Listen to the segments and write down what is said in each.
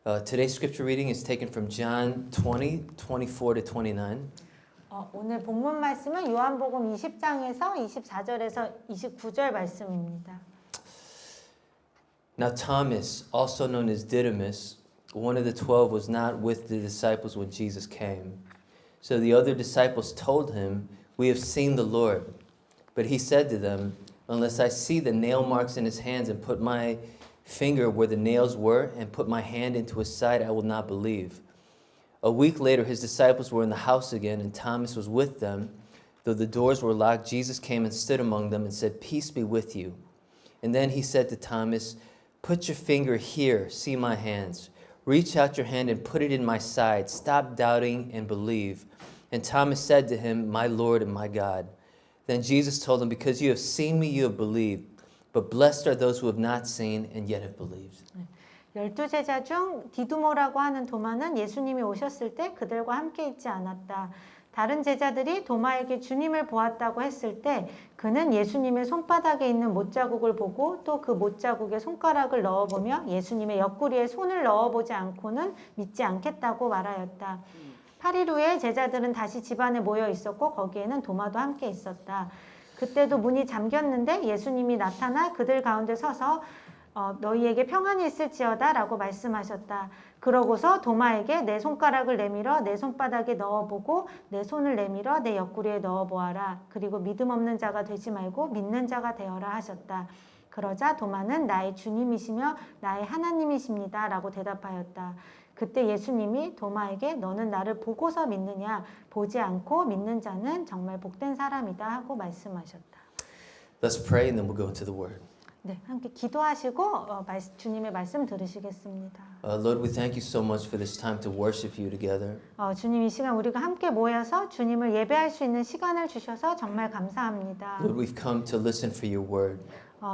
Today's scripture reading is taken from John 20, 24 to 29. 오늘 본문 말씀은 요한복음 20장에서 24절에서 29절 말씀입니다. Now Thomas, also known as Didymus, one of the 12, was not with the disciples when Jesus came. So the other disciples told him, "We have seen the Lord." But he said to them, "Unless I see the nail marks in his hands and put my finger where the nails were and put my hand into his side, I will not believe." A week later, his disciples were in the house again, and Thomas was with them. Though the doors were locked, Jesus came and stood among them and said, "Peace be with you." And then he said to Thomas, "Put your finger here, see my hands. Reach out your hand and put it in my side. Stop doubting and believe." And Thomas said to him, "My Lord and my God." Then Jesus told him, "Because you have seen me, you have believed. But blessed are those who have not seen and yet have believed." 12 제자 중 디두모라고 하는 도마는 예수님이 오셨을 때 그들과 함께 있지 않았다. 다른 제자들이 도마에게 주님을 보았다고 했을 때 그는 예수님의 손바닥에 있는 못자국을 보고 또 그 못자국에 손가락을 넣어보며 예수님의 옆구리에 손을 넣어보지 않고는 믿지 않겠다고 말하였다. 8일 후에 제자들은 다시 집안에 모여 있었고 거기에는 도마도 함께 있었다. 그때도 문이 잠겼는데 예수님이 나타나 그들 가운데 서서 너희에게 평안이 있을지어다 라고 말씀하셨다. 그러고서 도마에게 내 손가락을 내밀어 내 손바닥에 넣어보고 내 손을 내밀어 내 옆구리에 넣어보아라. 그리고 믿음 없는 자가 되지 말고 믿는 자가 되어라 하셨다. 그러자 도마는 나의 주님이시며 나의 하나님이십니다 라고 대답하였다. 그때 예수님이 도마에게 너는 나를 보고서 믿느냐? 보지 않고 믿는 자는 정말 복된 사람이다 하고 말씀하셨다. Let's pray and then we'll go into the word. 네, 함께 기도하시고 주님의 말씀 들으시겠습니다. Lord, we thank you so much for this time to worship you together. 주님 이 시간 우리가 함께 모여서 주님을 예배할 수 있는 시간을 주셔서 정말 감사합니다. Lord, we've come to listen for your word.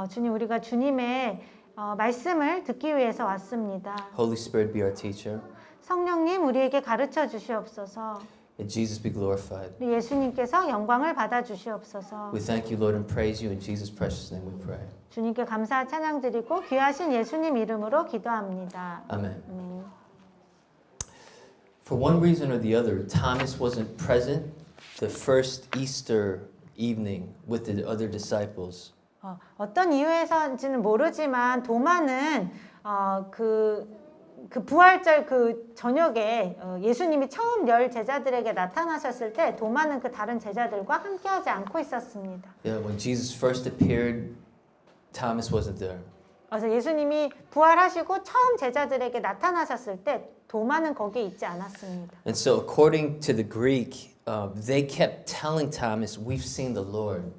주님 우리가 주님의 말씀을 듣기 위해서 왔습니다. Holy Spirit, be our teacher. 성령님 우리에게 가르쳐 주시옵소서. And Jesus be glorified. 우리 예수님께서 영광을 받아 주시옵소서. We thank you, Lord, and praise you. In Jesus' precious name we pray. 주님께 감사 찬양 드리고 귀하신 예수님 이름으로 기도합니다. Amen. 아멘. For one reason or the other, Thomas wasn't present the first Easter evening with the other disciples. 어떤 이유에서인지는 모르지만 도마는 그 부활절 그 저녁에 예수님이 처음 열 제자들에게 나타나셨을 때 도마는 그 다른 제자들과 함께하지 않고 있었습니다. Yeah, when Jesus first appeared, Thomas wasn't there. 그래서 예수님이 부활하시고 처음 제자들에게 나타나셨을 때 도마는 거기에 있지 않았습니다. And so according to the Greek, they kept telling Thomas, "We've seen the Lord."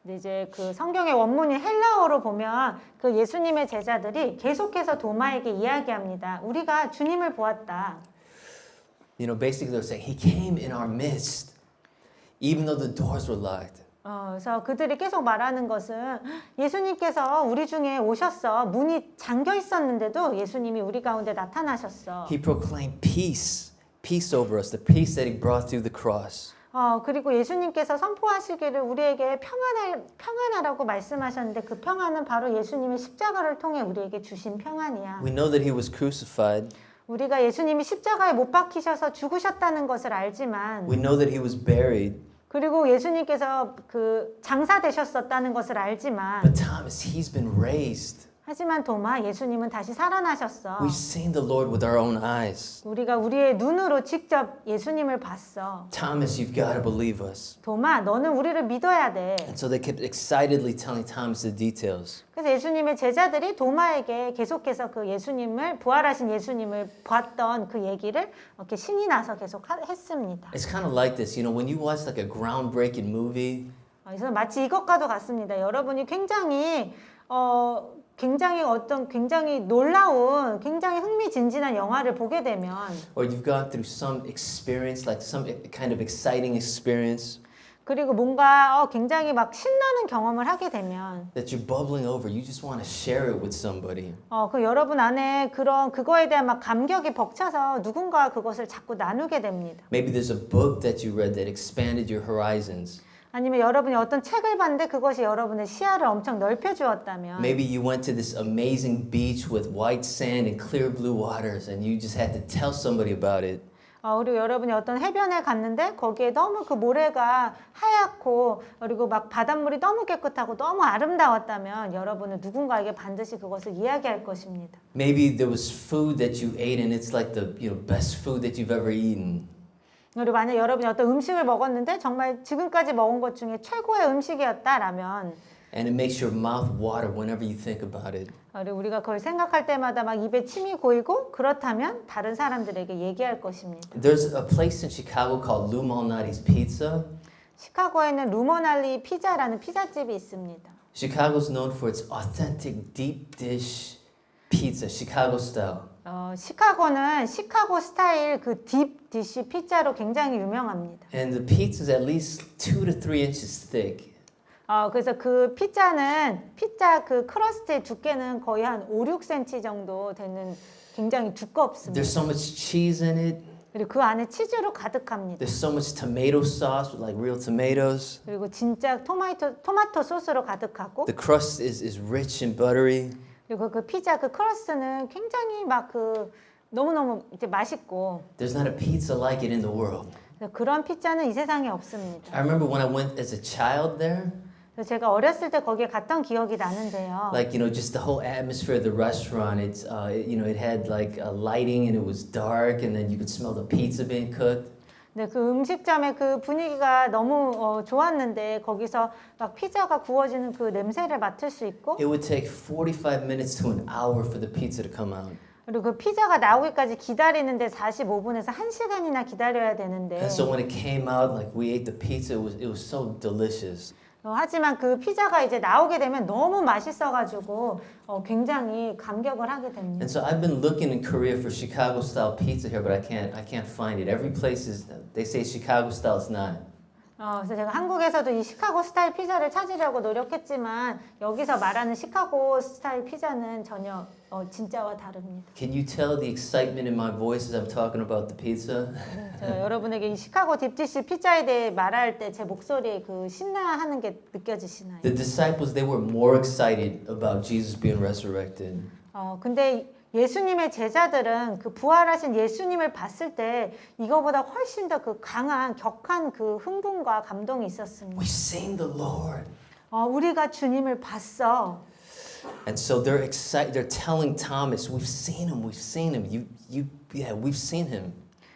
근데 이제 그 성경의 원문인 헬라어로 보면 그 예수님의 제자들이 계속해서 도마에게 이야기합니다. 우리가 주님을 보았다. You know, basically they're saying, "He came in our midst, even though the doors were locked." 그래서 그들이 계속 말하는 것은 예수님께서 우리 중에 오셨어. 문이 잠겨 있었는데도 예수님이 우리 가운데 나타나셨어. He proclaimed peace, peace over us, the peace that he brought through the cross. 그리고 예수님께서 선포하시기를 우리에게 평안하라고 말씀하셨는데 그 평안은 바로 예수님의 십자가를 통해 우리에게 주신 평안이야. We know that he was crucified. 우리가 예수님이 십자가에 못 박히셔서 죽으셨다는 것을 알지만 We know that he was buried. 그리고 예수님께서 그 장사되셨었다는 것을 알지만 But Thomas, he's been raised. 하지만 도마 예수님은 다시 살아나셨어. We've seen the Lord with our own eyes. 우리가 우리의 눈으로 직접 예수님을 봤어. Thomas, you've got to believe us. 도마 너는 우리를 믿어야 돼. And so they kept excitedly telling Thomas the details. 그래서 예수님의 제자들이 도마에게 계속해서 그 예수님을 부활하신 예수님을 봤던 그 얘기를 이렇게 신이 나서 계속 했습니다. It's kind of like this, you know, when you watch like a groundbreaking movie. 그래서 마치 이것과도 같습니다. 여러분이 굉장히 굉장히 놀라운, 굉장히 흥미진진한 영화를 보게 되면 Or you've gone through some experience, like some kind of exciting experience. 그리고 뭔가 굉장히 막 신나는 경험을 하게 되면 That you're bubbling over, you just want to share it with somebody. 그 여러분 안에 그거에 대한 막 감격이 벅차서 누군가 그것을 자꾸 나누게 됩니다. Maybe there's a book that you read that expanded your horizons. 아니면 여러분이 어떤 책을 봤는데 그것이 여러분의 시야를 엄청 넓혀 주었다면 Maybe you went to this amazing beach with white sand and clear blue waters and you just had to tell somebody about it. 그리고 여러분이 어떤 해변에 갔는데 거기에 너무 그 모래가 하얗고 그리고 막 바닷물이 너무 깨끗하고 너무 아름다웠다면 여러분은 누군가에게 반드시 그것을 이야기할 것입니다. Maybe there was food that you ate and it's like the best food that you've ever eaten. 그리고 만약 여러분이 어떤 음식을 먹었는데 정말 지금까지 먹은 것 중에 최고의 음식이었다라면 And it makes your mouth water whenever you think about it. 그리고 우리가 그걸 생각할 때마다 막 입에 침이 고이고 그렇다면 다른 사람들에게 얘기할 것입니다. There's a place in Chicago called Lou Malnati's Pizza. 시카고에는 루모날리 피자라는 피자집이 있습니다. Chicago's known for its authentic deep dish pizza, Chicago style. 시카고는 시카고 스타일 그 딥 디시 피자로 굉장히 유명합니다. And the pizza is at least 2 to 3 inches thick. 그래서 그 피자는 피자 그 크러스트의 두께는 거의 한 5, 6cm 정도 되는 굉장히 두껍습니다. There's so much cheese in it. 그리고 그 안에 치즈로 가득합니다. There's so much tomato sauce with like real tomatoes. 그리고 진짜 토마토 소스로 가득하고 The crust is rich and buttery. 그리고 그 피자 그 크러스트는 굉장히 막 그 너무너무 이제 맛있고 There's not a pizza like it in the world. 그런 피자는 이 세상에 없습니다. I remember when I went as a child there, 그래서 제가 어렸을 때 거기에 갔던 기억이 나는데요. like just the whole atmosphere of the restaurant. It had like lighting and it was dark, and then you could smell the pizza being cooked. 네, 그 음식점의 그 분위기가 너무 좋았는데 거기서 막 피자가 구워지는 그 냄새를 맡을 수 있고 It would take 45 minutes to an hour for the pizza to come out. 그리고 그 피자가 나오기까지 기다리는데 45분에서 1시간이나 기다려야 되는데 And so when it came out, like we ate the pizza, it was so delicious. 하지만 그 피자가 이제 나오게 되면 너무 맛있어가지고 굉장히 감격을 하게 됩니다. And so I've been looking in Korea for Chicago style pizza here, but I can't find it. Every place they say Chicago style, it's not. 그래서 제가 한국에서도 이 시카고 스타일 피자를 찾으려고 노력했지만 여기서 말하는 시카고 스타일 피자는 전혀 진짜와 다릅니다. Can you tell the excitement in my voice as I'm talking about the pizza? 제가 여러분에게 이 시카고 딥디시 피자에 대해 말할 때 제 목소리에 그 신나하는 게 느껴지시나요? The disciples, they were more excited about Jesus being resurrected. 근데 예수님의 제자들은 그 부활하신 예수님을 봤을 때 이거보다 훨씬 더 그 강한 격한 그 흥분과 감동이 있었습니다. We've seen the Lord. 우리가 주님을 봤어. And so they're excited. They're telling Thomas, "We've seen him. We've seen him. Yeah, we've seen him."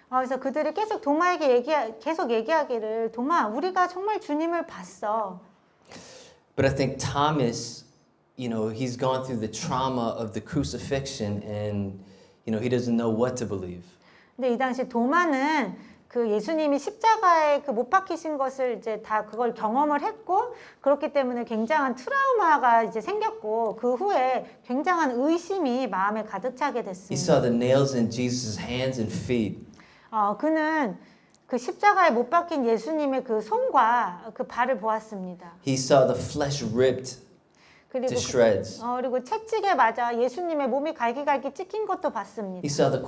그래서 그들이 계속 도마에게 계속 얘기하기를 도마, 우리가 정말 주님을 봤어. But I think Thomas, he's gone through the trauma of the crucifixion, and he doesn't know what to believe. 근데 이 당시 도마는 그 예수님이 십자가에 그 못 박히신 것을 이제 다 그걸 경험을 했고 그렇기 때문에 굉장한 트라우마가 이제 생겼고 그 후에 굉장한 의심이 마음에 가득 차게 He 됐습니다. saw the nails in Jesus' hands and feet. 그는 그 십자가에 못 박힌 예수님의 그 손과 그 발을 보았습니다. He saw the flesh ripped 그리고 to shreds. 그리고 채찍에 맞아 예수님의 몸이 갈기갈기 찢긴 것도 봤습니다. He saw the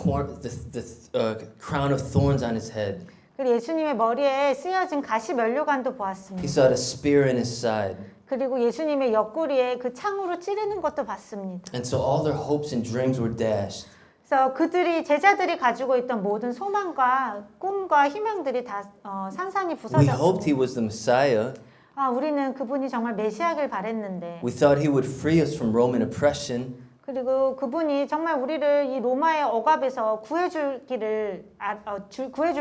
crown of thorns on his head. 그리고 예수님의 머리에 쓰여진 가시 면류관도 He 보았습니다. saw the spear in his side. 그리고 예수님의 옆구리에 그 창으로 찌르는 것도 봤습니다. And so all their hopes and dreams were dashed. 그래서 제자들이 가지고 있던 모든 소망과 꿈과 희망들이 다 산산이 We hoped he 부서졌습니다. was the Messiah. 우리는 그분이 정말 메시아길 바랬는데 We thought he would free us from Roman oppression. 그리고 그분이 정말 우리를 이 로마의 억압에서 구해줄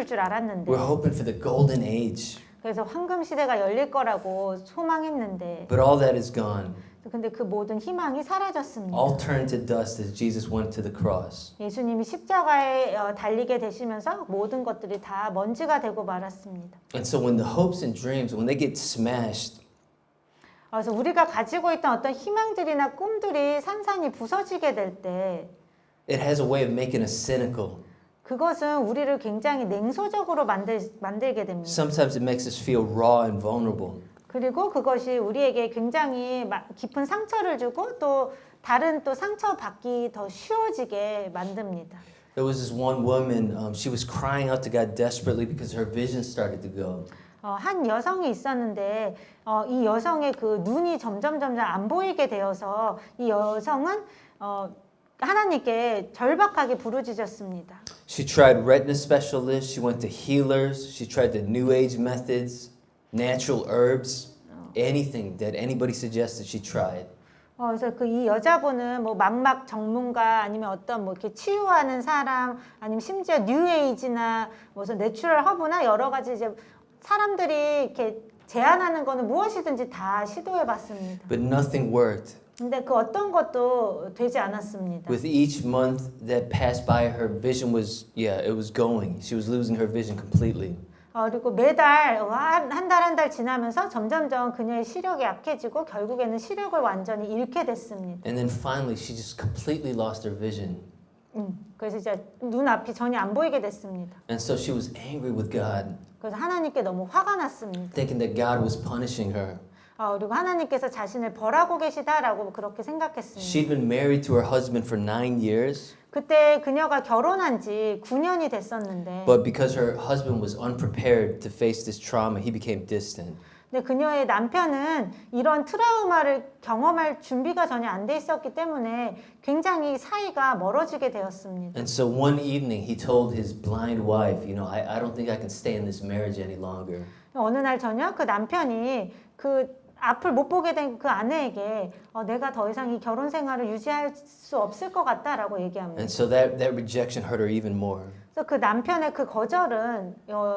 줄 알았는데 We're hoping for the golden age. 그래서 황금 시대가 열릴 거라고 소망했는데 But all that is gone. 근데 그 모든 희망이 사라졌습니다. All turned to dust as Jesus went to the cross. 예수님이 십자가에 달리게 되시면서 모든 것들이 다 먼지가 되고 말았습니다. And so when the hopes and dreams, when they get smashed, 그래서 우리가 가지고 있던 어떤 희망들이나 꿈들이 산산이 부서지게 될 때 it has a way of making us cynical. 그것은 우리를 굉장히 냉소적으로 만들게 됩니다. Sometimes it makes us feel raw and vulnerable. 그리고 그것이 우리에게 굉장히 깊은 상처를 주고 또 다른 또 상처받기 더 쉬워지게 만듭니다. There was this one woman, she was crying out to God desperately because her vision started to go. 한 여성이 있었는데 이 여성의 그 눈이 점점 안 보이게 되어서 이 여성은 하나님께 절박하게 부르짖었습니다. She tried retina specialists, she went to healers, she tried the New Age methods, natural herbs, anything that anybody suggested she tried. 그래서 그 이 여자분은 뭐 망막 전문가 아니면 어떤 뭐 이렇게 치유하는 사람 아니면 심지어 뉴에이지나 무슨 내추럴 허브나 여러 가지 이제 사람들이 이렇게 제안하는 거는 무엇이든지 다 시도해 봤습니다. But nothing worked. 근데 그 어떤 것도 되지 않았습니다. With each month that passed by, her vision was, it was going. She was losing her vision completely. 그리고 매달 한 달 지나면서 점점점 그녀의 시력이 약해지고 결국에는 시력을 완전히 잃게 됐습니다. And then finally, she just completely lost her vision. 그래서 이제 눈앞이 전혀 안 보이게 됐습니다. And so she was angry with God, 그래서 하나님께 너무 화가 났습니다. thinking that God was punishing her. 그리고 하나님께서 자신을 벌하고 계시다라고 그렇게 생각했습니다. She'd been married to her husband for 9 years, 그때 그녀가 결혼한 지 9년이 됐었는데 but because her husband was unprepared to face this trauma, he became distant. 근데 그녀의 남편은 이런 트라우마를 경험할 준비가 전혀 안 돼 있었기 때문에 굉장히 사이가 멀어지게 되었습니다. And so one evening, he told his blind wife, I don't think I can stay in this marriage any longer. 어느 날 저녁 그 남편이 그 앞을 못 보게 된 그 아내에게 내가 더 이상 이 결혼 생활을 유지할 수 없을 것 같다라고 얘기합니다. And so that rejection hurt her even more. 그래서 그 남편의 그 거절은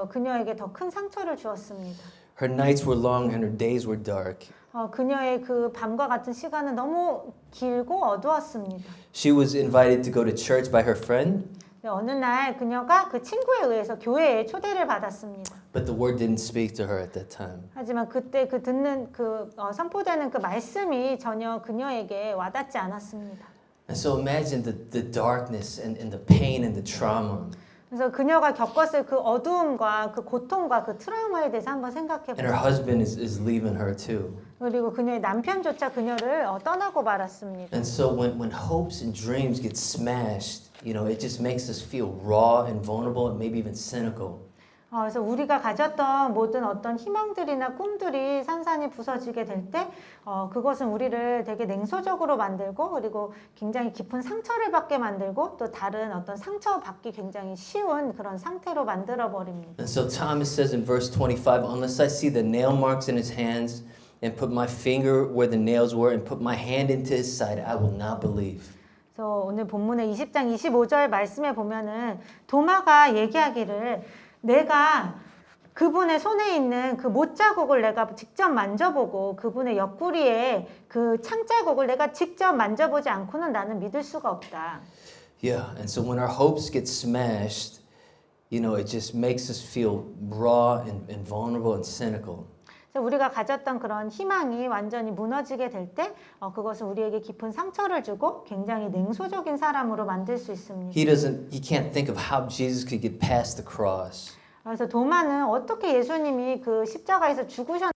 그녀에게 더 큰 상처를 주었습니다. Her nights were long and her days were dark. 그녀의 그 밤과 같은 시간은 너무 길고 어두웠습니다. She was invited to go to church by her friend, 어느 날 그녀가 그 친구에 의해서 교회에 초대를 받았습니다. but the word didn't speak to her at that time. 하지만 그때 그 듣는 그 선포되는 그 말씀이 전혀 그녀에게 와닿지 않았습니다. And so imagine the darkness and the pain and the trauma. 그래서 그녀가 겪었을 그 어두움과 그 고통과 그 트라우마에 대해서 한번 생각해 And her 보세요. husband is leaving her too. 그리고 그녀의 남편조차 그녀를 떠나고 말았습니다. And so when hopes and dreams get smashed, it just makes us feel raw and vulnerable and maybe even cynical. 그래서 우리가 가졌던 모든 어떤 희망들이나 꿈들이 산산이 부서지게 될 때 그것은 우리를 되게 냉소적으로 만들고 그리고 굉장히 깊은 상처를 받게 만들고 또 다른 어떤 상처받기 굉장히 쉬운 그런 상태로 만들어 버립니다. And so Thomas says in verse 25, unless I see the nail marks in his hands and put my finger where the nails were and put my hand into his side, I will not believe. 그래서 오늘 본문의 20장 25절 말씀에 보면은 도마가 얘기하기를 내가 그분의 손에 있는 그 못자국을 내가 직접 만져보고 그분의 옆구리에 그 창자국을 내가 직접 만져보지 않고는 나는 믿을 수가 없다. Yeah, and so when our hopes get smashed, it just makes us feel raw and vulnerable and cynical. 그래서 우리가 가졌던 그런 희망이 완전히 무너지게 될 때 그것은 우리에게 깊은 상처를 주고 굉장히 냉소적인 사람으로 만들 수 있습니다. He can't think of how Jesus could get past the cross. 그래서 도마는 어떻게 예수님이 그 십자가에서 죽으셨는지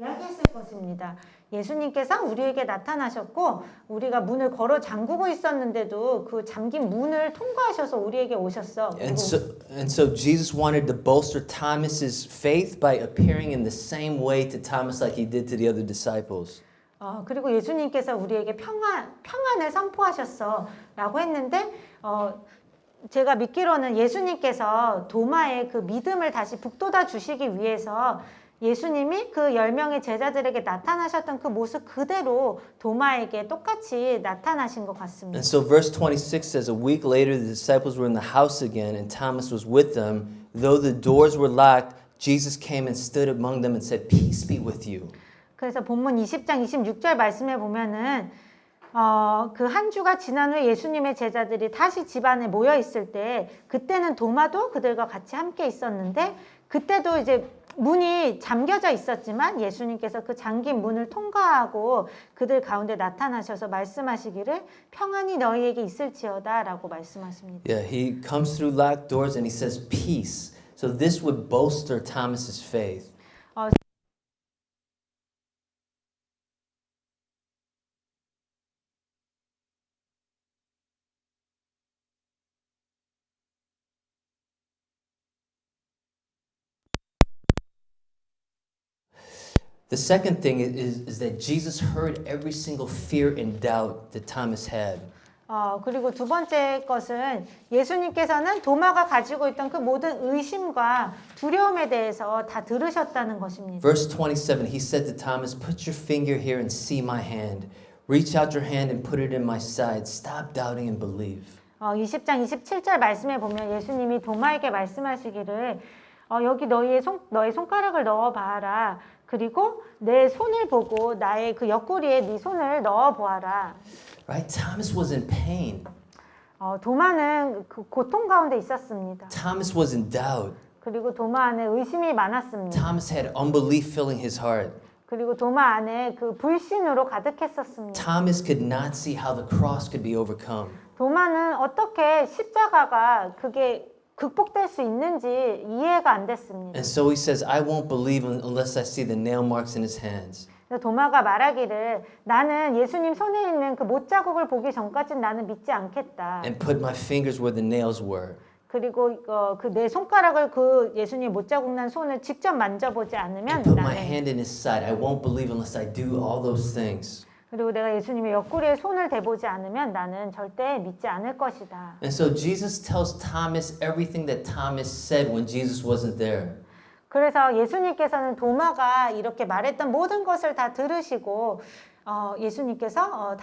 이야기했을 것입니다. 예수님께서 우리에게 나타나셨고 우리가 문을 걸어 잠그고 있었는데도 그 잠긴 문을 통과하셔서 우리에게 오셨어. And so Jesus wanted to bolster Thomas's faith by appearing in the same way to Thomas like he did to the other disciples. 그리고 예수님께서 우리에게 평안을 선포하셨어 라고 했는데 제가 믿기로는 예수님께서 도마의 그 믿음을 다시 북돋아 주시기 위해서 예수님이 그 10명의 제자들에게 나타나셨던 그 모습 그대로 도마에게 똑같이 나타나신 것 같습니다. And so verse 26 says, a week later the disciples were in the house again and Thomas was with them. Though the doors were locked, Jesus came and stood among them and said, Peace be with you. 그래서 본문 20장 26절 말씀에 보면은 그 한 주가 지난 후에 예수님의 제자들이 다시 집 안에 모여 있을 때 그때는 도마도 그들과 같이 함께 있었는데 그때도 이제 문이 잠겨져 있었지만 예수님께서 그 잠긴 문을 통과하고 그들 가운데 나타나셔서 말씀하시기를 평안이 너희에게 있을지어다 라고 말씀하십니다. Yeah, he comes through locked doors and he says peace. So this would bolster Thomas's faith. The second thing is that Jesus heard every single fear and doubt that Thomas had. 그리고 두 번째 것은 예수님께서는 도마가 가지고 있던 그 모든 의심과 두려움에 대해서 다 들으셨다는 것입니다. Verse 27, he said to Thomas, Put your finger here and see my hand. Reach out your hand and put it in my side. Stop doubting and believe. 20장 27절 말씀에 보면 예수님이 도마에게 말씀하시기를 여기 너의 손가락을 넣어 봐라. 그리고 내 손을 보고 나의 그 옆구리에 네 손을 넣어 보아라. Right? Thomas was in pain. 도마는 그 고통 가운데 있었습니다. Thomas was in doubt. 그리고 도마 안에 의심이 많았습니다. Thomas had unbelief filling his heart. 그리고 도마 안에 그 불신으로 가득했었습니다. Thomas could not see how the cross could be overcome. 도마는 어떻게 십자가가 그게 극복될 수 있는지 이해가 안 됐습니다. And so he says, I won't believe unless I see the nail marks in his hands. 도마가 말하기를 나는 예수님 손에 있는 그 못자국을 보기 전까지는 나는 믿지 않겠다. And put my fingers where the nails were. 그리고 그 내 손가락을 그 예수님 못자국 난 손을 직접 만져보지 않으면 And put my 나는 hand in his side. I won't believe unless I do all those things. 그리고 내가 예수님의 옆구리에 손을 대보지 않으면 나는 절대 믿지 않을 것이다. And so Jesus tells Thomas everything that Thomas said when Jesus wasn't there. 그래서 예수님께서는 도마가 이렇게 말했던 모든 것을 다 들으시고 예수님께서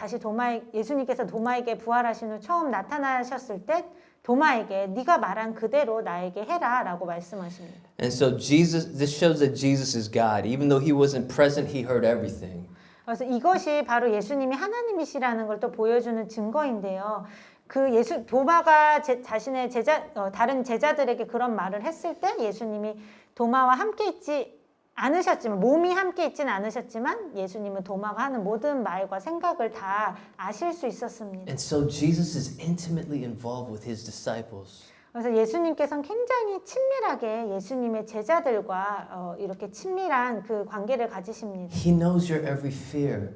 예수님께서 도마에게 부활하신 후 처음 나타나셨을 때 도마에게 네가 말한 그대로 나에게 해라라고 말씀하십니다. And so this shows that Jesus is God. Even though he wasn't present, he heard everything. 그래서 이것이 바로 예수님이 하나님이시라는 걸 또 보여주는 증거인데요. 도마가 자신의 다른 제자들에게 그런 말을 했을 때 예수님이 도마와 함께 있지 않으셨지만 몸이 함께 있지는 않으셨지만 예수님은 도마가 하는 모든 말과 생각을 다 아실 수 있었습니다. And so Jesus is intimately involved with his disciples. 그래서 예수님께서는 굉장히 친밀하게 예수님의 제자들과 이렇게 친밀한 그 관계를 가지십니다. He knows your every fear.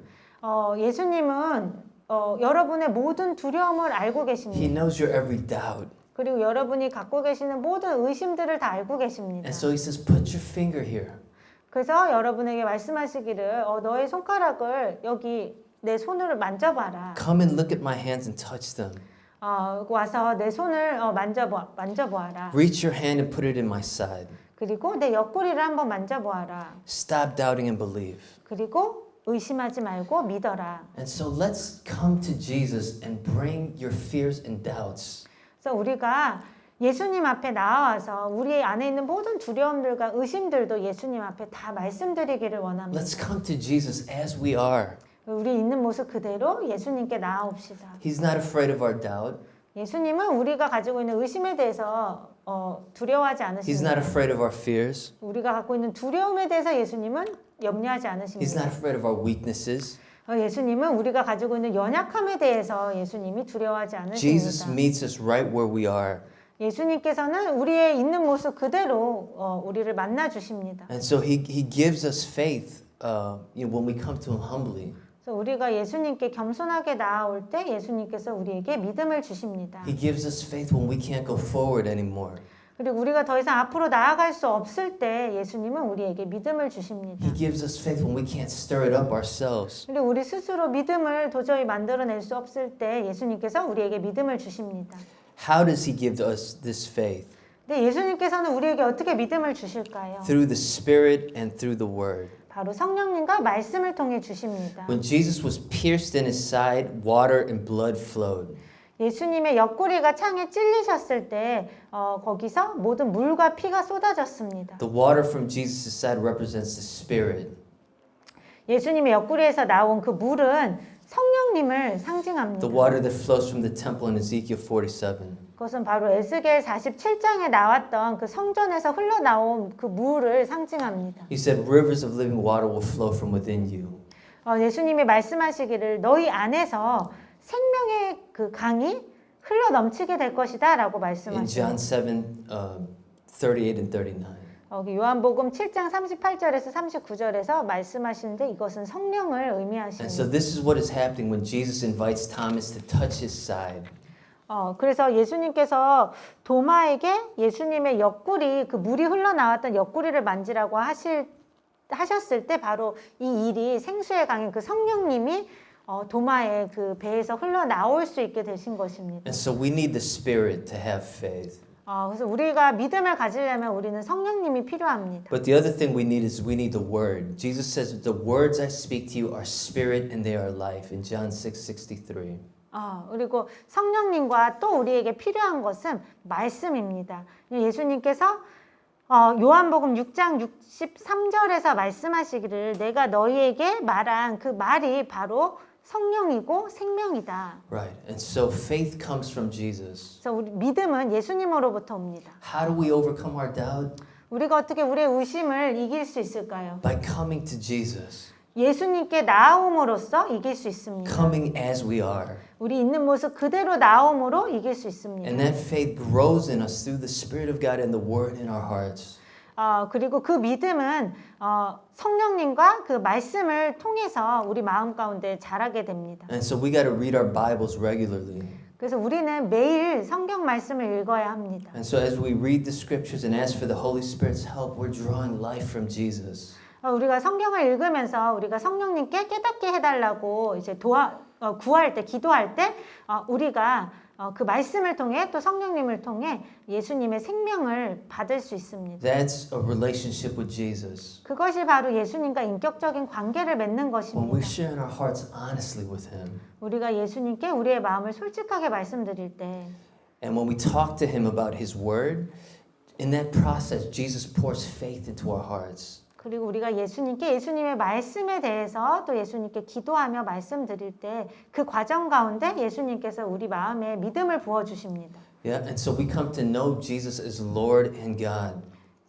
예수님은 여러분의 모든 두려움을 알고 계십니다. He knows your every doubt. 그리고 여러분이 갖고 계시는 모든 의심들을 다 알고 계십니다. And so he says, put your finger here. 그래서 여러분에게 말씀하시기를 너의 손가락을 여기 내 손으로 만져봐라. Come and look at my hands and touch them. 와서 내 손을 만져보아라. Reach your hand and put it in my side. 그리고 내 옆구리를 한번 만져보아라. Stop doubting and believe. 그리고 의심하지 말고 믿어라. And so let's come to Jesus and bring your fears and doubts. 그래서 우리가 예수님 앞에 나와서 우리 안에 있는 모든 두려움들과 의심들도 예수님 앞에 다 말씀드리기를 원합니다. Let's come to Jesus as we are. 우리 있는 모습 그대로 예수님께 나아옵시다. He's not afraid of our doubt. 예수님은 우리가 가지고 있는 의심에 대해서 두려워하지 He's 않으십니다. not afraid of our fears. 우리가 갖고 있는 두려움에 대해서 예수님은 염려하지 He's 않으십니다. not afraid of our weaknesses. 예수님은 우리가 가지고 있는 연약함에 대해서 예수님이 두려워하지 Jesus 않으십니다. meets us right where we are. 예수님께서는 우리의 있는 모습 그대로 우리를 만나 주십니다. And so he gives us faith when we come to Him humbly, 그래서 우리가 예수님께 겸손하게 나아올 때 예수님께서 우리에게 믿음을 주십니다. He gives us faith when we can't go forward anymore. 그리고 우리가 더 이상 앞으로 나아갈 수 없을 때 예수님은 우리에게 믿음을 주십니다. He gives us faith when we can't stir it up ourselves. 그리고 우리 스스로 믿음을 도저히 만들어낼 수 없을 때 예수님께서 우리에게 믿음을 주십니다. How does He give us this faith? 근데 예수님께서는 우리에게 어떻게 믿음을 주실까요? Through the Spirit and through the Word. 바로 성령님과 말씀을 통해 주십니다. When Jesus was pierced in His side, water and blood flowed. 예수님의 옆구리가 창에 찔리셨을 때 거기서 모든 물과 피가 쏟아졌습니다. The water from Jesus' side represents the Spirit. 예수님의 옆구리에서 나온 그 물은 성령님을 상징합니다. The water that flows from the temple in Ezekiel 47. 그것은 바로 에스겔 47장에 나왔던 그 성전에서 흘러나온 그 물을 상징합니다. He said, rivers of living water will flow from within you. 예수님이 말씀하시기를 너희 안에서 생명의 그 강이 흘러 넘치게 될 것이다라고 In John 말씀하십니다. 7, 38 and 39. 요한복음 7장 38절에서 39절에서 말씀하시는데 이것은 성령을 And so 의미하십니다. this is what is happening when Jesus invites Thomas to touch his side. 그래서 예수님께서 도마에게 예수님의 옆구리 그 물이 흘러나왔던 옆구리를 만지라고 하셨을 때 바로 이 일이 생수의 강인 그 성령님이 도마의 그 배에서 흘러나올 수 있게 되신 것입니다. And so we need the Spirit to have faith. 그래서 우리가 믿음을 가지려면 우리는 성령님이 필요합니다. But the other thing we need is we need the Word. Jesus says, the words I speak to you are spirit and they are life in John 6:63. 그리고 성령님과 또 우리에게 필요한 것은 말씀입니다. 예수님께서 요한복음 6장 63절에서 말씀하시기를 내가 너희에게 말한 그 말이 바로 성령이고 생명이다. Right. And so faith comes from Jesus. 그래서 우리 믿음은 예수님으로부터 옵니다. How do we overcome our doubt? 우리가 어떻게 우리의 의심을 이길 수 있을까요? By coming to Jesus. 예수님께 나아옴으로써 이길 수 있습니다. Coming as we are. 우리 있는 모습 그대로 나옴으로 이길 수 있습니다. And that faith grows in us through the Spirit of God and the Word in our hearts. 그리고 그 믿음은 성령님과 그 말씀을 통해서 우리 마음 가운데 자라게 됩니다. And so we got to read our Bibles regularly. 그래서 우리는 매일 성경 말씀을 읽어야 합니다. And so as we read the scriptures and ask for the Holy Spirit's help, we're drawing life from Jesus. 우리가 성경을 읽으면서 우리가 성령님께 깨닫게 해달라고 이제 구할 때, 기도할 때 우리가 그 말씀을 통해 또 성령님을 통해 예수님의 생명을 받을 수 있습니다. That's a relationship with Jesus. 그것이 바로 예수님과 인격적인 관계를 맺는 When 것입니다. we share our hearts honestly with Him. 우리가 예수님께 우리의 마음을 솔직하게 말씀드릴 때 And when we talk to Him about His Word, in that process, Jesus pours faith into our hearts. 그리고 우리가 예수님의 말씀에 대해서 또 예수님께 기도하며 말씀드릴 때 그 과정 가운데 예수님께서 우리 마음에 믿음을 부어주십니다. Yeah, and so we come to know Jesus as Lord and God.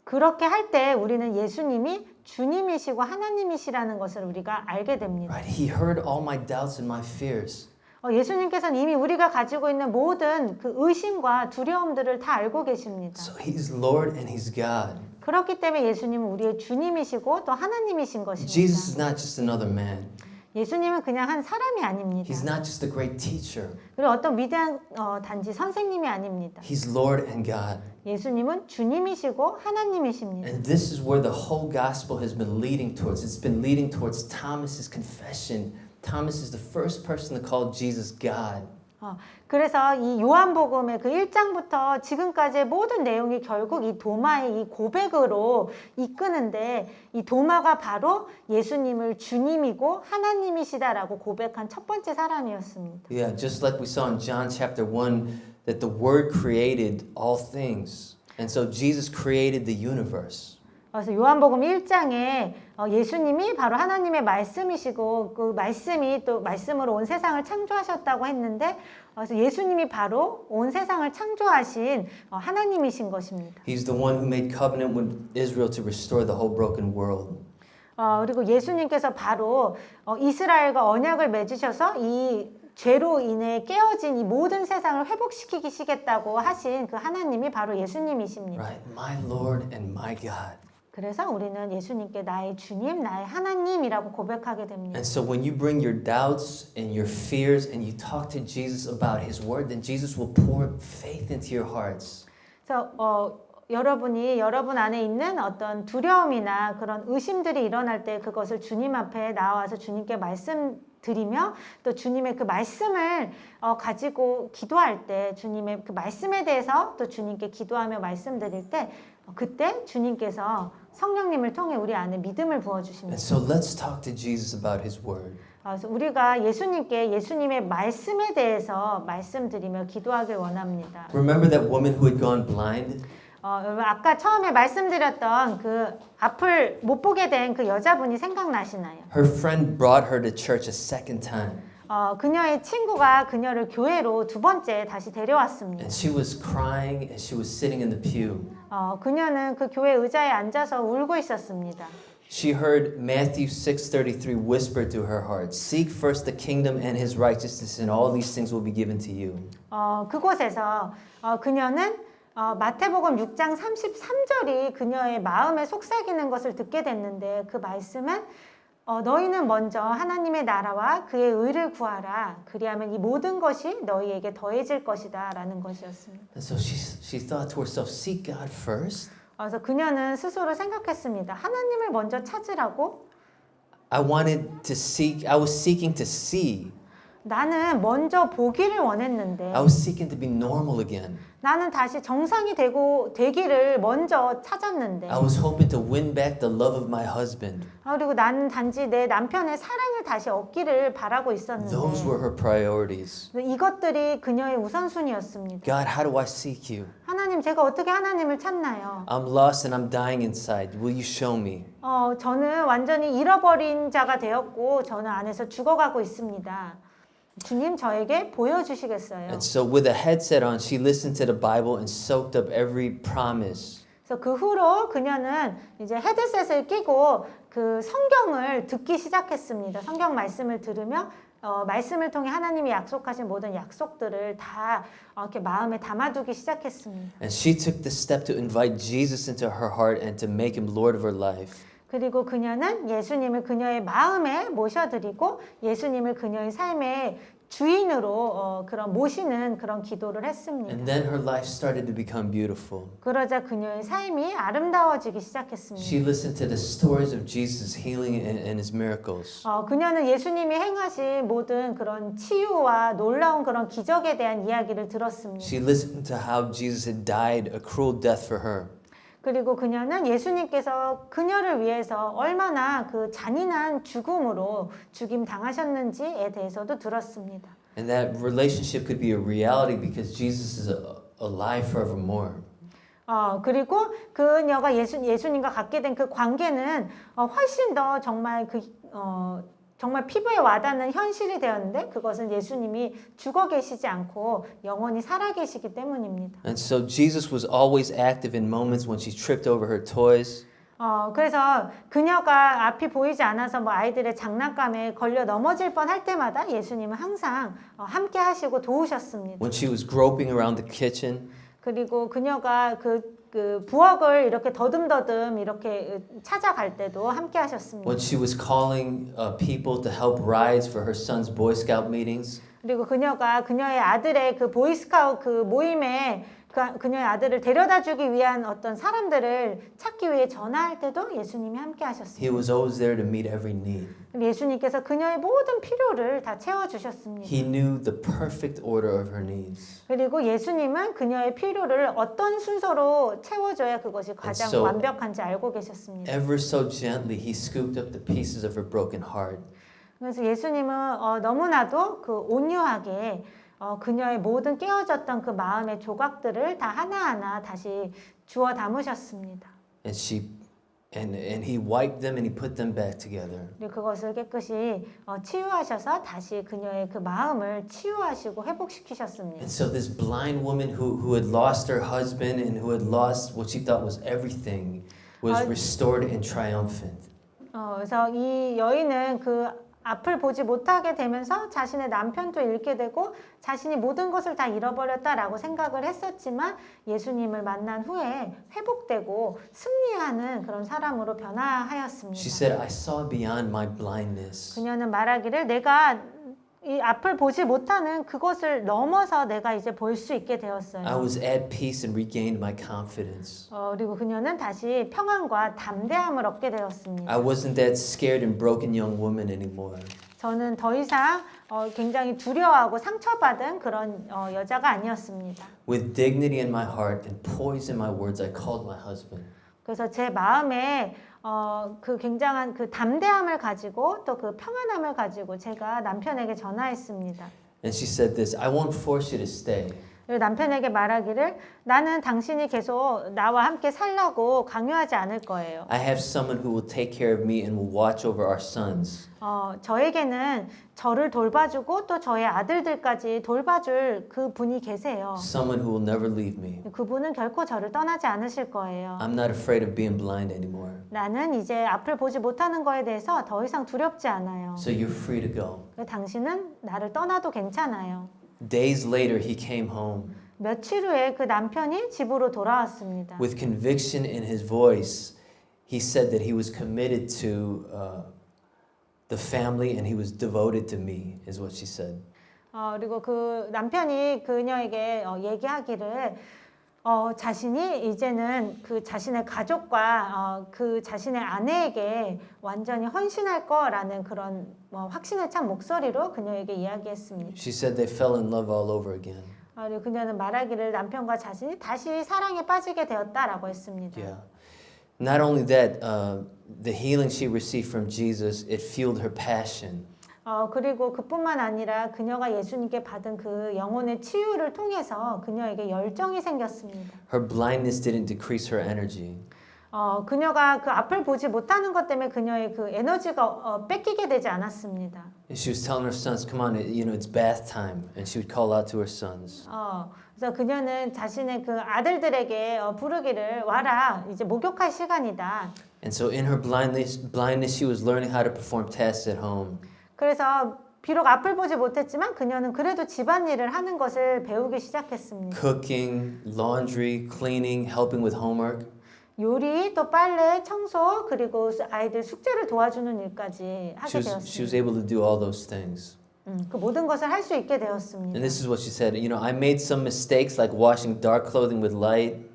그렇게 할 때 우리는 예수님이 주님이시고 하나님이시라는 것을 우리가 알게 됩니다. Right? He heard all my doubts and my fears. 예수님께서는 이미 우리가 가지고 있는 모든 그 의심과 두려움들을 다 알고 계십니다. So He's Lord and He's God. 그렇기 때문에 예수님은 우리의 주님이시고 또 하나님이신 Jesus 것입니다. is not just another man. 예수님은 그냥 한 사람이 아닙니다. He's not just a great teacher. 그리고 어떤 위대한 단지 선생님이 아닙니다. He's Lord and God. 예수님은 주님이시고 하나님이십니다. And this is where the whole gospel has been leading towards. It's been leading towards Thomas's confession. Thomas is the first person to call Jesus God. 그래서 이 요한복음의 그 1장부터 지금까지의 모든 내용이 결국 이 도마의 이 고백으로 이끄는데 이 도마가 바로 예수님을 주님이고 하나님이시다라고 고백한 첫 번째 사람이었습니다. Yeah, just like we saw in John chapter 1 that the Word created all things. And so Jesus created the universe. 그래서 요한복음 1장에 예수님이 바로 하나님의 말씀이시고 그 말씀이 또 말씀으로 온 세상을 창조하셨다고 했는데 그래서 예수님이 바로 온 세상을 창조하신 하나님이신 것입니다. He's the one who made covenant with Israel to restore the whole broken world. 그리고 예수님께서 바로 이스라엘과 언약을 맺으셔서 이 죄로 인해 깨어진 이 모든 세상을 회복시키시겠다고 하신 그 하나님이 바로 예수님이십니다. Right, my Lord and my God. 그래서 우리는 예수님께 나의 주님, 나의 하나님이라고 고백하게 됩니다. And so when you bring your doubts and your fears and you talk to Jesus about his word, then Jesus will pour faith into your hearts. 그래서 여러분이 여러분 안에 있는 어떤 두려움이나 그런 의심들이 일어날 때 그것을 주님 앞에 나와서 주님께 말씀드리며 또 주님의 그 말씀을 가지고 기도할 때 주님의 그 말씀에 대해서 또 주님께 기도하며 말씀드릴 때 그때 주님께서 성령님을 통해 우리 안에 믿음을 부어주십니다. And so let's talk to Jesus about his word. 그래서 우리가 예수님께 예수님의 말씀에 대해서 말씀드리며 기도하길 원합니다. Remember that woman who had gone blind? 여러분 아까 처음에 말씀드렸던 그 앞을 못 보게 된 그 여자분이 생각나시나요? Her friend brought her to church a second time. 그녀의 친구가 그녀를 교회로 두 번째 다시 데려왔습니다. And she was crying and she was sitting in the pew. 그녀는 그 교회 의자에 앉아서 울고 있었습니다. She heard Matthew 6:33 whisper to her heart, "Seek first the kingdom and his righteousness, and all these things will be given to you." 그곳에서 그녀는 마태복음 6장 33절이 그녀의 마음에 속삭이는 것을 듣게 됐는데 그 말씀은 너희는 먼저 하나님의 나라와 그의 의를 구하라. 그리하면 이 모든 것이 너희에게 더해질 것이다 라는 것이었습니다. And so she thought to herself, "Seek God first? 그래서 그녀는 스스로 생각했습니다. 하나님을 먼저 찾으라고? I was seeking to see. 나는 먼저 보기를 원했는데 I was seeking to be normal again. 나는 다시 정상이 되기를 먼저 찾았는데 I was hoping to win back the love of my husband. 그리고 나는 단지 내 남편의 사랑을 다시 얻기를 바라고 있었는데 Those were her priorities. 이것들이 그녀의 우선순위였습니다. God, how do I seek you? 하나님, 제가 어떻게 하나님을 찾나요? I'm lost and I'm dying inside. Will you show me? 저는 완전히 잃어버린 자가 되었고 저는 안에서 죽어가고 있습니다. 주님 저에게 보여주시겠어요? And so with a headset on, she listened to the Bible and soaked up every promise. 그래서 그 후로 그녀는 이제 헤드셋을 끼고 그 성경을 듣기 시작했습니다. 성경 말씀을 들으며 말씀을 통해 하나님이 약속하신 모든 약속들을 다 이렇게 마음에 담아두기 시작했습니다. And she took the step to invite Jesus into her heart and to make him Lord of her life. 그리고 그녀는 예수님을 그녀의 마음에 모셔드리고 예수님을 그녀의 삶의 주인으로 그런 모시는 그런 기도를 했습니다. And then her life started to become beautiful. 그러자 그녀의 삶이 아름다워지기 시작했습니다. She listened to the stories of Jesus' healing and his miracles. 그녀는 예수님이 행하신 모든 그런 치유와 놀라운 그런 기적에 대한 이야기를 들었습니다. She listened to how Jesus had died a cruel death for her. 그리고 그녀는 예수님께서 그녀를 위해서 얼마나 그 잔인한 죽음으로 죽임 당하셨는지에 대해서도 들었습니다. And that relationship could be a reality because Jesus is alive forevermore. 그리고 그녀가 예수님과 갖게 된 그 관계는 훨씬 더 정말 정말 피부에 와닿는 현실이 되었는데 그것은 예수님이 죽어 계시지 않고 영원히 살아 계시기 때문입니다. And so Jesus was always active in moments when she tripped over her toys. 그래서 그녀가 앞이 보이지 않아서 뭐 아이들의 장난감에 걸려 넘어질 뻔할 때마다 예수님은 항상 함께 하시고 도우셨습니다. When she was groping around the kitchen. 그리고 그녀가 그 부엌을 이렇게 더듬더듬 이렇게 찾아갈 때도 함께 하셨습니다. When she was calling people to help rides for her son's Boy Scout meetings. 그리고 그녀가 그녀의 아들의 그 보이스카우트 그 모임에 그녀의 아들을 데려다주기 위한 어떤 사람들을 찾기 위해 전화할 때도 예수님이 함께 하셨습니다. He was always there to meet every need. 예수님께서 그녀의 모든 필요를 다 채워주셨습니다. He knew the perfect order of her needs. 그리고 예수님은 그녀의 필요를 어떤 순서로 채워줘야 그것이 가장 so, 완벽한지 알고 계셨습니다. Ever so gently, he scooped up the pieces of her broken heart. 그래서 예수님은 너무나도 그 온유하게 그녀의 모든 깨어졌던 그 마음의 조각들을 다 하나하나 다시 주워 담으셨습니다. And he wiped them and he put them back together. 그리고 그것을 깨끗이 치유하셔서 다시 그녀의 그 마음을 치유하시고 회복시키셨습니다. And so this blind woman who had lost her husband and who had lost what she thought was everything was restored and triumphant. 그래서 이 여인은 그 앞을 보지 못하게 되면서 자신의 남편도 잃게 되고 자신이 모든 것을 다 잃어버렸다라고 생각을 했었지만 예수님을 만난 후에 회복되고 승리하는 그런 사람으로 She 변화하였습니다. said, I saw beyond my blindness. 그녀는 말하기를 내가 이 앞을 보지 못하는 그것을 넘어서 내가 이제 볼 수 있게 I 되었어요. was at peace and regained my confidence. 그리고 그녀는 다시 평안과 담대함을 얻게 되었습니다. I wasn't that scared and broken young woman anymore. 저는 더 이상 굉장히 두려워하고 상처받은 그런 여자가 아니었습니다. With dignity in my heart and poise in my words, I called my husband. 그래서 제 마음에 그 굉장한 그 담대함을 가지고 또 그 평안함을 가지고 제가 남편에게 전화했습니다. And she said this, I won't force you to stay. 그리고 남편에게 말하기를 나는 당신이 계속 나와 함께 살라고 강요하지 않을 거예요. I have someone who will take care of me and will watch over our sons. 저에게는 저를 돌봐주고 또 저의 아들들까지 돌봐줄 그 분이 계세요. Someone who will never leave me. 그분은 결코 저를 떠나지 않으실 거예요. I'm not afraid of being blind anymore. 나는 이제 앞을 보지 못하는 거에 대해서 더 이상 두렵지 않아요. So you're free to go. 당신은 나를 떠나도 괜찮아요. Days later, he came home. 며칠 후에 그 남편이 집으로 돌아왔습니다. With conviction in his voice, he said that he was committed to the family and he was devoted to me, is what she said. 그리고 그 남편이 그녀에게 얘기하기를 자신이 이제는 그 자신의 가족과 그 자신의 아내에게 완전히 헌신할 거라는 그런 확신에 찬 목소리로 그녀에게 이야기했습니다. She said they fell in love all over again. 그리고 그녀는 말하기를 남편과 자신이 다시 사랑에 빠지게 되었다라고 했습니다. Yeah. Not only that, the healing she received from Jesus, it fueled her passion. 그리고 그뿐만 아니라 그녀가 예수님께 받은 그 영혼의 치유를 통해서 그녀에게 열정이 생겼습니다. Her blindness didn't decrease her energy. 그녀가 그 앞을 보지 못하는 것 때문에 그녀의 그 에너지가 뺏기게 되지 않았습니다. She was telling her sons, "Come on, it's bath time," and she would call out to her sons. 그래서 그녀는 자신의 그 아들들에게 부르기를 와라 이제 목욕할 시간이다. And so, in her blindness, she was learning how to perform tasks at home. 그래서 비록 앞을 보지 못했지만 그녀는 그래도 집안일을 하는 것을 배우기 시작했습니다. Cooking, laundry, cleaning, helping with homework. 요리, 또 빨래, 청소, 그리고 아이들 숙제를 도와주는 일까지 하게 She was 되었습니다. able to do all those things. 그 모든 것을 할 수 있게 되었습니다. And this is what she said. I made some mistakes like washing dark clothing with light.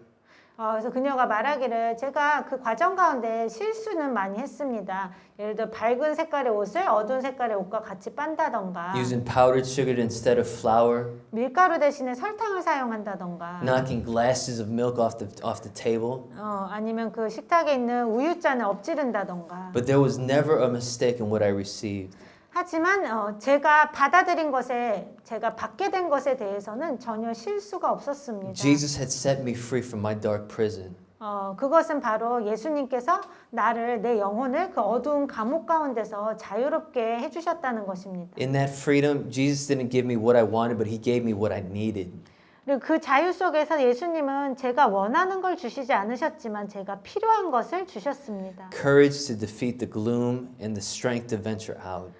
그래서 그녀가 말하기를 제가 그 과정 가운데 실수는 많이 했습니다. 예를 들어 밝은 색깔의 옷을 어두운 색깔의 옷과 같이 빤다던가 Using powdered sugar instead of flour. 밀가루 대신에 설탕을 사용한다던가 Knocking glasses of milk off the table. 아니면 그 식탁에 있는 우유잔을 엎지른다던가 But there was never a mistake in what I received. 하지만 제가 받아들인 것에 제가 받게 된 것에 대해서는 전혀 실수가 없었습니다. Jesus had set me free from my dark prison. 그것은 바로 예수님께서 나를 내 영혼을 그 어두운 감옥 가운데서 자유롭게 해주셨다는 것입니다. In that freedom, Jesus didn't give me what I wanted, but he gave me what I needed. 그리고 그 자유 속에서 예수님은 제가 원하는 걸 주시지 않으셨지만 제가 필요한 것을 주셨습니다. Courage to defeat the gloom and the strength to venture out.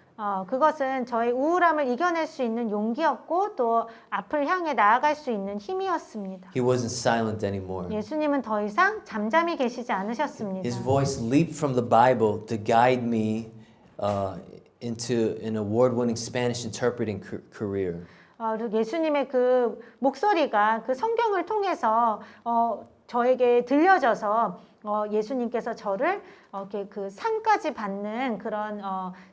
그것은 저의 우울함을 이겨낼 수 있는 용기였고 또 앞을 향해 나아갈 수 있는 힘이었습니다. He wasn't silent anymore. 예수님은 더 이상 잠잠히 계시지 않으셨습니다. His voice leaped from the Bible to guide me into an award-winning Spanish interpreting career. 그리고 예수님의 그 목소리가 그 성경을 통해서 저에게 들려져서 예수님께서 저를 이렇게 그 상까지 받는 그런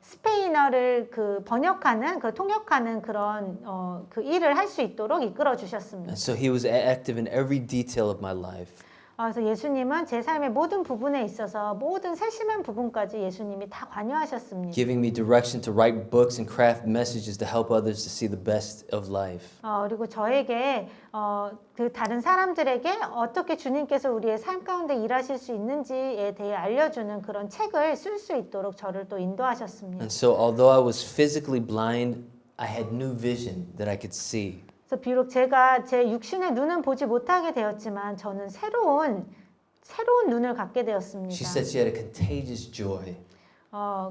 스페인어를 그 번역하는 그 통역하는 그런 그 일을 할 수 있도록 이끌어 주셨습니다. And so he was active in every detail of my life. 그래서 예수님은 제 삶의 모든 부분에 있어서 모든 세심한 부분까지 예수님이 다 관여하셨습니다. Giving me direction to write books and craft messages to help others to see the best of life. 그리고 저에게 그 다른 사람들에게 어떻게 주님께서 우리의 삶 가운데 일하실 수 있는지에 대해 알려주는 그런 책을 쓸 수 있도록 저를 또 인도하셨습니다. And so although I was physically blind, I had new vision that I could see. 그래서 비록 제가 제 육신의 눈은 보지 못하게 되었지만 저는 새로운 눈을 갖게 되었습니다. She said she had a contagious joy.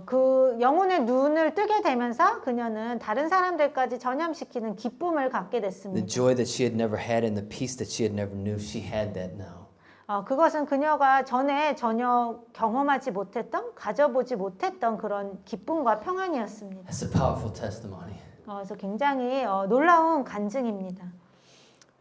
그 영혼의 눈을 뜨게 되면서 그녀는 다른 사람들까지 전염시키는 기쁨을 갖게 The 됐습니다. joy that she had never had and the peace that she had never knew, she had that now. 그것은 그녀가 전에 전혀 경험하지 못했던, 가져보지 못했던 그런 기쁨과 평안이었습니다. That's a powerful testimony. 그래서 굉장히 놀라운 간증입니다.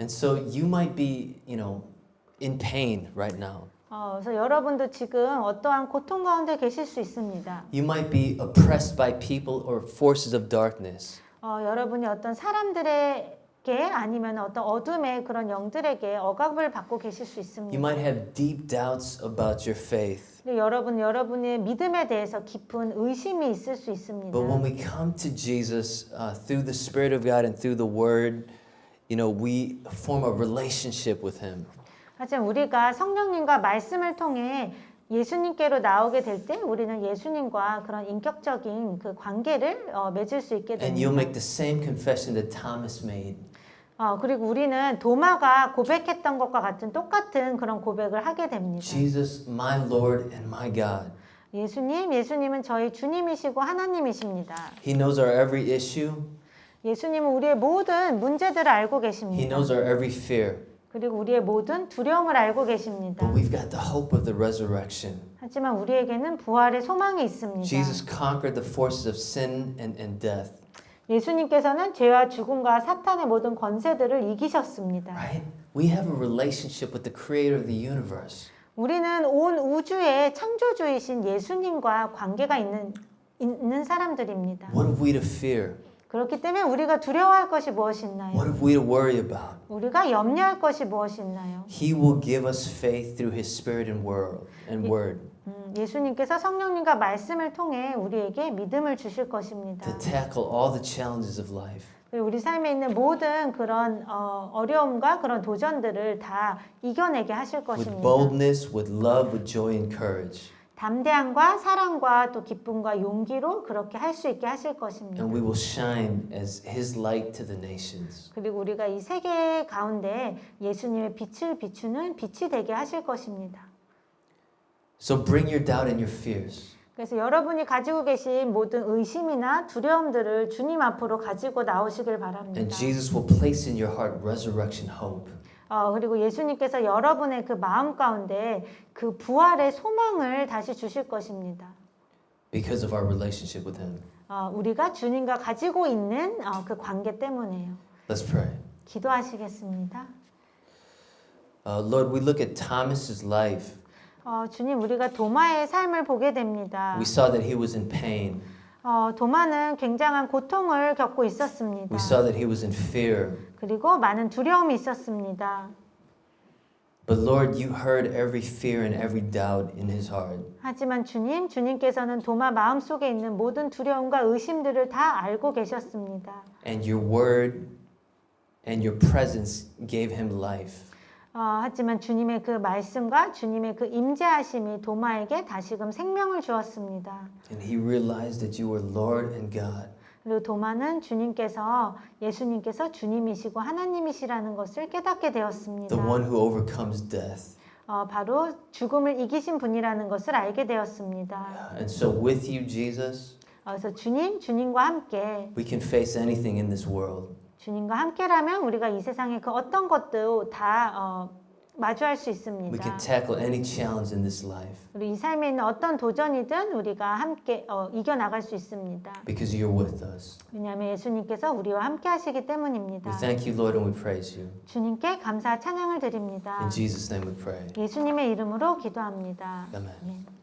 And so you might be, in pain right now. 그래서 여러분도 지금 어떠한 고통 가운데 계실 수 있습니다. You might be oppressed by people or forces of darkness. 여러분이 어떤 사람들에게 아니면 어떤 어둠의 그런 영들에게 억압을 받고 계실 수 있습니다. You might have deep doubts about your faith. 여러분의 믿음에 대해서 깊은 의심이 있을 수 있습니다. But when we come to Jesus through the Spirit of God and through the Word, we form a relationship with Him. 하지만 우리가 성령님과 말씀을 통해 예수님께로 나오게 될 때 우리는 예수님과 그런 인격적인 그 관계를 맺을 수 있게 And you'll make 됩니다. the same confession that Thomas made. 그리고 우리는 도마가 고백했던 것과 같은 똑같은 그런 고백을 하게 됩니다. Jesus, my Lord and my God. 예수님은 저희 주님이시고 하나님이십니다. He knows our every issue. 예수님은 우리의 모든 문제들을 알고 He 계십니다. knows our every fear. 그리고 우리의 모든 두려움을 알고 계십니다. But we've got the hope of the resurrection. 하지만 우리에게는 부활의 소망이 있습니다. Jesus conquered the forces of sin and death. 예수님께서는 죄와 죽음과 사탄의 모든 권세들을 이기셨습니다. Right? We have a relationship with the creator of the universe. 우리는 온 우주의 창조주이신 예수님과 관계가 있는 사람들입니다. What have we to fear? 그렇기 때문에 우리가 두려워할 것이 무엇이 있나요? What have we to worry about? 우리가 염려할 것이 무엇이 있나요? He will give us faith through His Spirit and Word 예수님께서 성령님과 말씀을 통해 우리에게 믿음을 주실 것입니다. to tackle all the challenges of life. 우리 삶에 있는 모든 그런 어려움과 그런 도전들을 다 이겨내게 하실 With 것입니다. boldness, with love, with joy and courage. 담대함과 사랑과 또 기쁨과 용기로 그렇게 할 수 있게 하실 것입니다. And we will shine as His light to the nations. 그리고 우리가 이 세계 가운데 예수님의 빛을 비추는 빛이 되게 하실 것입니다. So bring your doubt and your fears. 그래서 여러분이 가지고 계신 모든 의심이나 두려움들을 주님 앞으로 가지고 나오시길 바랍니다. And Jesus will place in your heart resurrection hope. 그리고 예수님께서 여러분의 그 마음 가운데 그 부활의 소망을 다시 주실 것입니다. Because of our relationship with Him. 우리가 주님과 가지고 있는 그 관계 때문에요. Let's pray. 기도하시겠습니다. Lord, we look at Thomas's life. 주님, 우리가 도마의 삶을 보게 됩니다. We saw that he was in pain. 도마는 굉장한 고통을 겪고 있었습니다. We saw that he was in fear. 그리고 많은 두려움이 있었습니다. But Lord, you heard every fear and every doubt in his heart. 하지만 주님께서는 도마 마음속에 있는 모든 두려움과 의심들을 다 알고 계셨습니다. And your word and your presence gave him life. 하지만 주님의 그 말씀과 주님의 그 임재하심이 도마에게 다시금 생명을 주었습니다. And he realized that you were Lord and God. 그리고 도마는 예수님께서 주님이시고 하나님이시라는 것을 깨닫게 되었습니다. The one who overcomes death. 바로 죽음을 이기신 분이라는 것을 알게 되었습니다. And so with you, Jesus, 그래서 주님과 함께 we can face anything in this world. 주님과 함께라면 우리가 이 세상의 그 어떤 것도 다 마주할 수 We 있습니다. can tackle any challenge in this life 우리 이 삶에 있는 어떤 도전이든 우리가 함께 이겨나갈 수 있습니다. because you're with us. 왜냐하면 예수님께서 우리와 함께 하시기 때문입니다. We thank you, Lord, and we praise you. 주님께 감사 찬양을 드립니다. In Jesus' name we pray. 예수님의 이름으로 기도합니다. Amen. 아멘.